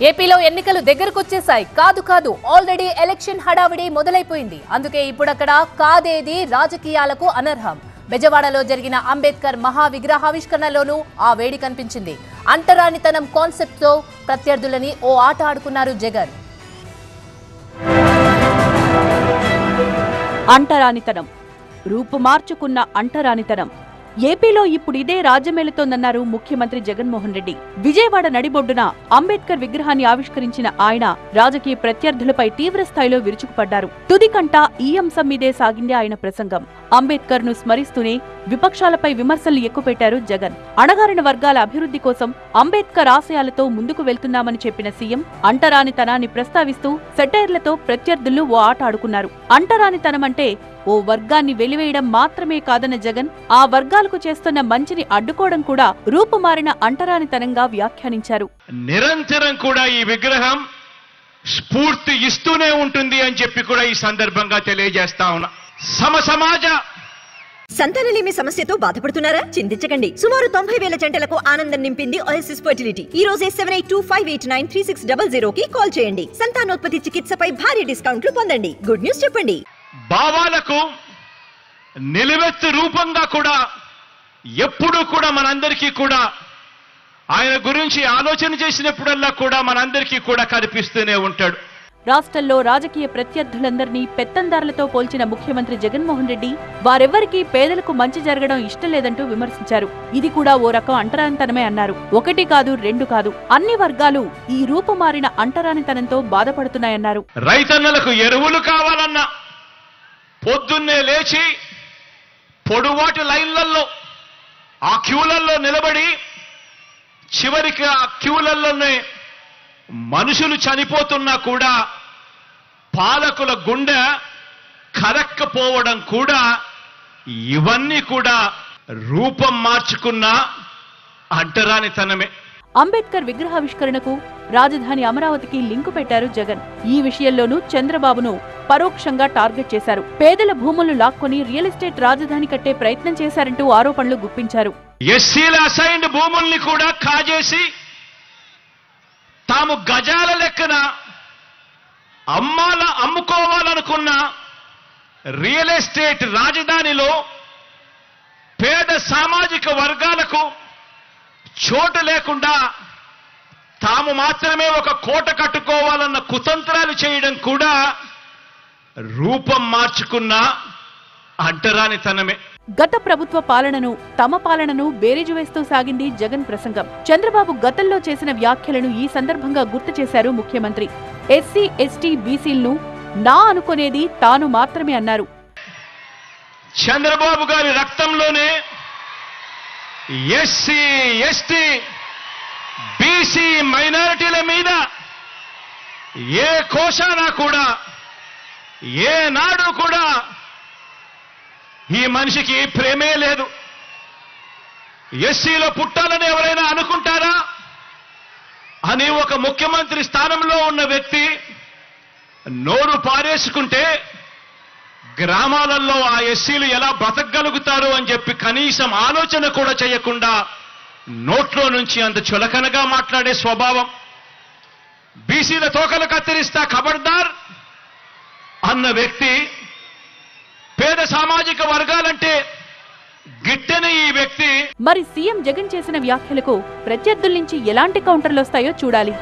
ఏపీలో ఎన్నికలు దగ్గరకొచ్చేశాయి. కాదు ఆల్రెడీ ఎలక్షన్ హడావిడి మొదలైపోయింది. అందుకే ఇప్పుడక్కడ కాదేది రాజకీయాలకు అనర్హం. బెజవాడలో జరిగిన అంబేద్కర్ మహా విగ్రహావిష్కరణలోనూ ఆ వేడి కనిపించింది. అంటరానితనం కాన్సెప్ట్ తో ప్రత్యర్థులని ఓ ఆట ఆడుకున్నారు జగన్. అంటరానితనం, రూపు మార్చుకున్న అంటరానితనం. ఏపీలో ఇప్పుడు ఇదే రాజ్యమేలుతోందన్నారు ముఖ్యమంత్రి జగన్మోహన్ రెడ్డి. విజయవాడ నడిబొడ్డున అంబేద్కర్ విగ్రహాన్ని ఆవిష్కరించిన ఆయన రాజకీయ ప్రత్యర్థులపై తీవ్ర స్థాయిలో విరుచుకుపడ్డారు. తుదికంట ఈ అంశం మీదే సాగింది ఆయన ప్రసంగం. అంబేద్కర్ ను స్మరిస్తూనే విపక్షాలపై విమర్శలు ఎక్కుపెట్టారు జగన్. అణగారిన వర్గాల అభివృద్ధి కోసం అంబేద్కర్ ఆశయాలతో ముందుకు వెళ్తున్నామని చెప్పిన సీఎం అంటరానితనాన్ని ప్రస్తావిస్తూ సెటైర్లతో ప్రత్యర్థులు ఓ ఆట ఆడుకున్నారు. అంటరానితనం అంటే ఓ వర్గాన్ని వెలివేయడం మాత్రమే కాదన్న జగన్ ఆ వర్గాలకు చేస్తున్న మంచిని అడ్డుకోవడం కూడా రూపుమారిన అంటరానితనంగా వ్యాఖ్యానించారు. నిరంతరం కూడా ఈ విగ్రహం స్ఫూర్తి ఇస్తూనే ఉంటుంది అని చెప్పి కూడా ఈ సందర్భంగా తెలియజేస్తా ఉన్నా. సమాజ సంతానలేమి సమస్యతో బాధపడుతున్నారా? చింతించకండి. సుమారు 90,000 జంటలకు ఆనందం నింపింది ఓఎస్ఎస్ ఫర్టిలిటీ. ఈ రోజే 7825893600 కి కాల్ చేయండి. సంతానోత్పత్తి చికిత్సపై భారీ డిస్కౌంట్లు పొందండి. గుడ్ న్యూస్ చెప్పండి. భావాలకు నిలువెత్తు రూపంగా కూడా ఎప్పుడూ కూడా మనందరికీ కూడా ఆయన గురించి ఆలోచన చేసినప్పుడల్లా కూడా మనందరికీ కూడా కనిపిస్తూనే ఉంటాడు. రాష్ట్రంలో రాజకీయ ప్రత్యర్థులందరినీ పెత్తందారులతో పోల్చిన ముఖ్యమంత్రి జగన్మోహన్ రెడ్డి వారెవ్వరికీ పేదలకు మంచి జరగడం ఇష్టం లేదంటూ విమర్శించారు. ఇది కూడా ఓ రకం అంటరానితనమే అన్నారు. ఒకటి కాదు, రెండు కాదు, అన్ని వర్గాలు ఈ రూపుమారిన అంటరానితనంతో బాధపడుతున్నాయన్నారు. రైతన్నలకు ఎరువులు కావాలన్నా పొద్దున్నే లేచి పొడువాటి లైన్లలో ఆ క్యూలల్లో నిలబడి చివరికి ఆ క్యూలలోనే మనుషులు చనిపోతున్నా కూడా పాలకుల గుండె కరక్కపోవడం కూడా ఇవన్నీ కూడా రూపం మార్చుకున్న అంటరానితనమే. అంబేద్కర్ విగ్రహావిష్కరణకు రాజధాని అమరావతికి లింకు పెట్టారు జగన్. ఈ విషయంలోనూ చంద్రబాబును పరోక్షంగా టార్గెట్ చేశారు. పేదల భూములు లాక్కొని రియల్ ఎస్టేట్ రాజధాని కట్టే ప్రయత్నం చేశారంటూ ఆరోపణలు గుప్పించారు. ఎస్సీల అసైన్డ్ భూముల్ని కూడా కాజేసి తాము గజాల లెక్కన అమ్ముకోవాలనుకున్న రియల్ ఎస్టేట్ రాజధానిలో పేద సామాజిక వర్గాలకు చోటు లేకుండా తాము మాత్రమే ఒక కోట కట్టుకోవాలన్న కుతంత్రాలు చేయడం కూడా రూపం మార్చుకున్న అంటరానితనమే. గత ప్రభుత్వ పాలనను, తమ పాలనను బేరీజు వేస్తూ సాగింది జగన్ ప్రసంగం. చంద్రబాబు గతంలో చేసిన వ్యాఖ్యలను ఈ సందర్భంగా గుర్తు చేశారు ముఖ్యమంత్రి. ఎస్సీ, ఎస్టీ, బీసీలను నా అనుకునేది తాను మాత్రమే అన్నారు. చంద్రబాబు గారి రక్తంలోనే ఎస్సీ, ఎస్టీ, బీసీ మైనారిటీల మీద ఏ కోశానా కూడా ఏనాడు కూడా ఈ మనిషికి ప్రేమే లేదు. ఎస్సీలో పుట్టాలని ఎవరైనా అనుకుంటారా అని ఒక ముఖ్యమంత్రి స్థానంలో ఉన్న వ్యక్తి నోరు పారేసుకుంటే గ్రామాలలో ఆ ఎస్సీలు ఎలా బ్రతకగలుగుతారు అని చెప్పి కనీసం ఆలోచన కూడా చేయకుండా నోట్లో నుంచి అంత చులకనగా మాట్లాడే స్వభావం. బీసీల తోకలు కత్తిరిస్తా ఖబర్దార్ అన్న వ్యక్తి, పేద సామాజిక వర్గాలంటే గిట్టని ఈ వ్యక్తి. మరి సీఎం జగన్ చేసిన వ్యాఖ్యలకు ప్రత్యర్థుల నుంచి ఎలాంటి కౌంటర్లు వస్తాయో చూడాలి.